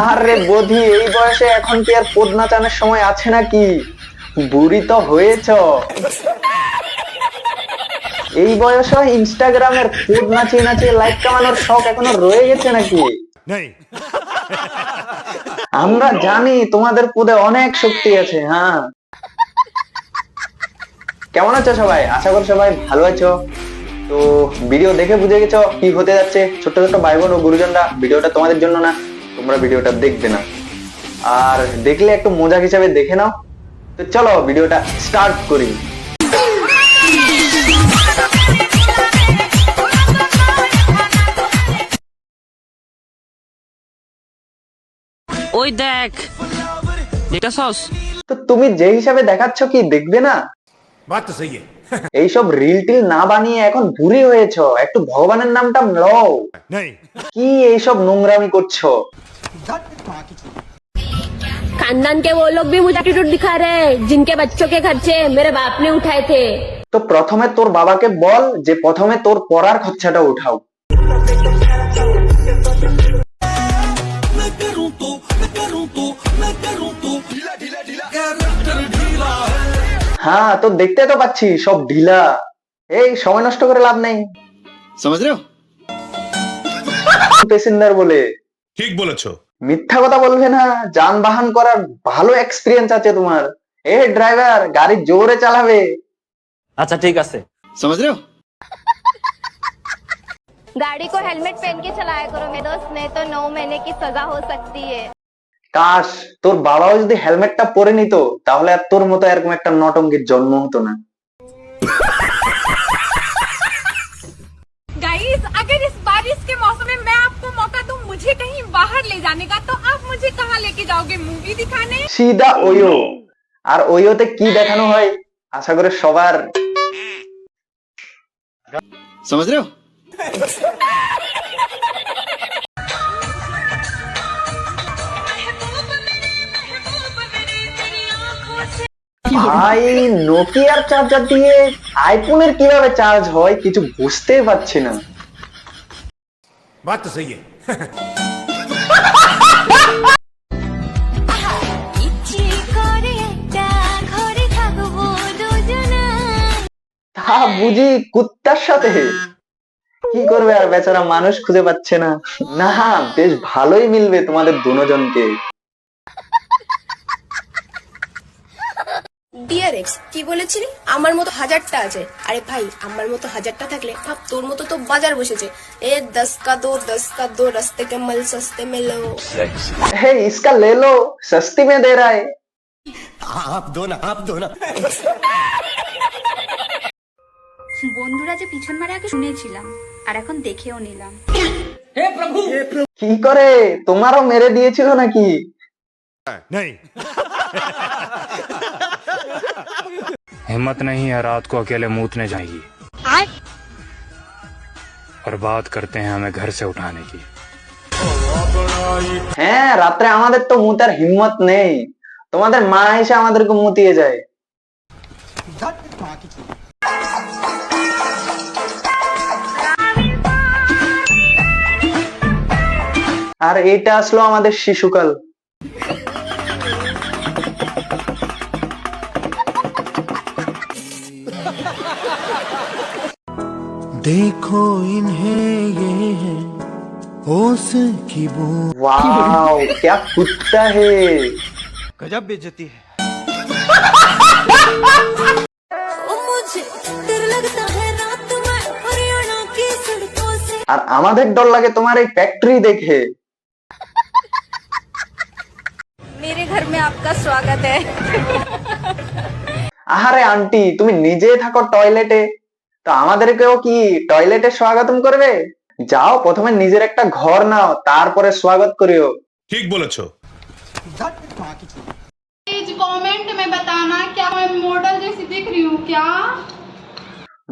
আরে বধি, এই বয়সে এখন কি আর পদ নাচানোর সময় আছে নাকি? বুড়ি তো হয়েছ। এই বয়সে ইনস্টাগ্রামের পদ নাচিয়ে নাচিয়ে লাইক কামানোর শখ এখনো রয়ে গেছে নাকি? আমরা জানি তোমাদের পদে অনেক শক্তি আছে। হ্যাঁ, কেমন আছো সবাই? আশা করি সবাই ভালো আছো। তো ভিডিও দেখে বুঝে গেছো কি হতে যাচ্ছে। ছোট্ট ছোট্ট ভাই বোন ও গুরুজনরা, ভিডিওটা তোমাদের জন্য না, তোমরা ভিডিওটা দেখবে না, আর দেখলে একটু মজা হিসাবে দেখে নাও। তো চলো ভিডিওটা স্টার্ট করি। ওই দেখ, দেখতাছস? তো তুমি যে হিসাবে দেখাচ্ছ কি দেখবে না? बात तो सही है। এইসব রিল টিল না বানিয়ে এখন বুড়ি হয়েছো, একটু ভগবানের নামটা লও। नहीं কি এইসব নোংরামি করছো? खानदान के वो लोग भी मुझे एटीट्यूड दिखा रहे हैं जिनके बच्चों के खर्चे मेरे बाप ने उठाए थे। তো প্রথমে তোর বাবাকে বল যে প্রথমে তোর পড়ার খরচাটা উঠাও। হ্যাঁ, তো দেখতে তো পাচ্ছি সব ঢিলা। এই সময় নষ্ট করে লাভ নেই, समझ रहे हो? প্যাসেঞ্জার বলে ठीक बोलेছো। মিথ্যা কথা বলবে না। যানবাহন করার ভালো এক্সপিরিয়েন্স আছে তোমার। এ ড্রাইভার, গাড়ি জোরে চালাবে। আচ্ছা ঠিক আছে। समझ रहे हो? गाड़ी को हेलमेट पहन के चलाया करो मेरे दोस्त, नहीं तो 9 महीने की सजा हो सकती है। কাশ তোর বাবাও যদি হেলমেটটা পরে নিত, তাহলে আর তোর মতো এরকম একটা নটঙ্গীর জন্ম হতো না। गाइस, अगर इस बारिश के मौसम में मैं आपको मौका दूं मुझे कहीं बाहर ले जाने का, तो आप मुझे कहां लेके जाओगे? मूवी दिखाने? সিধা ওয়ো। আর ওয়োতে কি দেখানো হয় আশা করি সবার। समझ रहे हो? ভাই, নোকিয়ার চার্জার দিয়ে আইফোনের কিভাবে চার্জ হয় কিছু বুঝতেই পারছি না। बात तो सही है। তা বুঝি কুত্তার সাথে? কি করবে আর, বেচারা মানুষ খুঁজে পাচ্ছে না। না, বেশ ভালোই মিলবে তোমাদের দুজনকে। ডিয়ার এক্স, কি বলেছিলি? আমার মতো হাজারটা আছে। আরে ভাই, আমার মতো হাজারটা থাকলে ভাব তোর মতো তো বাজার বসেছে। এ 10 का 2 রাস্তে কে মাল সস্তে মে লো। हे इसका ले लो, सस्ती में दे रहा है। आप दो ना। বন্ধুরা যে পিছন মারে আগে শুনেছিলাম, আর এখন দেখেও নিলাম। কি করে, তোমারও মেরে দিয়েছিল নাকি? नहीं हिम्मत नहीं है रात को अकेले मूतने जाएगी और बात करते हैं हमें घर से उठाने की। হ্যাঁ, রাত্রে আমাদের তো মুতার হিম্মত নেই, তোমাদের মা এসে আমাদেরকে মুতিয়ে যায়। আর এটা আসলো আমাদের শিশুকাল। देखो इन्हें ये है होश की बूंद। वाओ, क्या कुत्ता है। गजब बेइज्जती है। আর আমাদের ডর লাগে তোমার এই ফ্যাক্টরি দেখে। मेरे घर में आपका स्वागत है। আহারে আন্টি, তুমি নিজে থাকো টয়লেটে, তো আমাদেরকেও কি টয়লেটে স্বাগতম করবে? যাও, প্রথমে নিজের একটা ঘর নাও, তারপরে স্বাগত করিও। ठीक बोलेছো। कमेंट में बताना क्या मैं मॉडल जैसी दिख रही हूँ क्या?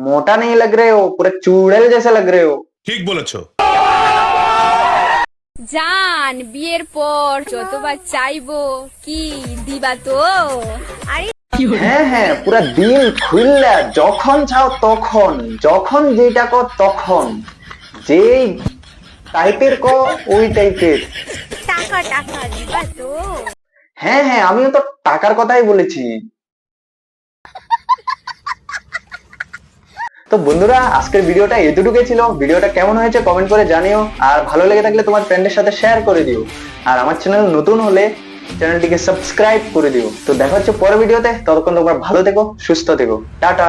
मोटा नहीं लग रहे हो, पूरे चूड़ेल जैसे लग रहे हो। ठीक बोलेছো। জান, বিয়ের পর যতবার চাইবো কি দিবা তো? আরে হ্যাঁ হ্যাঁ, পুরা দিল খুললা, যখন চাও তখন, যখন যেটা কর তখন। যেই টাইপের ক ওই টাইপের। টাকা টাকা দিবা তো? হ্যাঁ হ্যাঁ, আমিও তো টাকার কথাই বলেছি। তো বন্ধুরা, আজকের ভিডিওটা এতটুকুই ছিল। ভিডিওটা কেমন হয়েছে কমেন্ট করে জানিও, আর ভালো লেগে থাকলে তোমার ফ্রেন্ডের সাথে শেয়ার করে দিও, আর আমার চ্যানেল নতুন হলে চ্যানেলটিকে সাবস্ক্রাইব করে দিও। তো দেখা হচ্ছে পরের ভিডিওতে, ততক্ষণ তোমরা ভালো থেকো, সুস্থ থেকো, টাটা।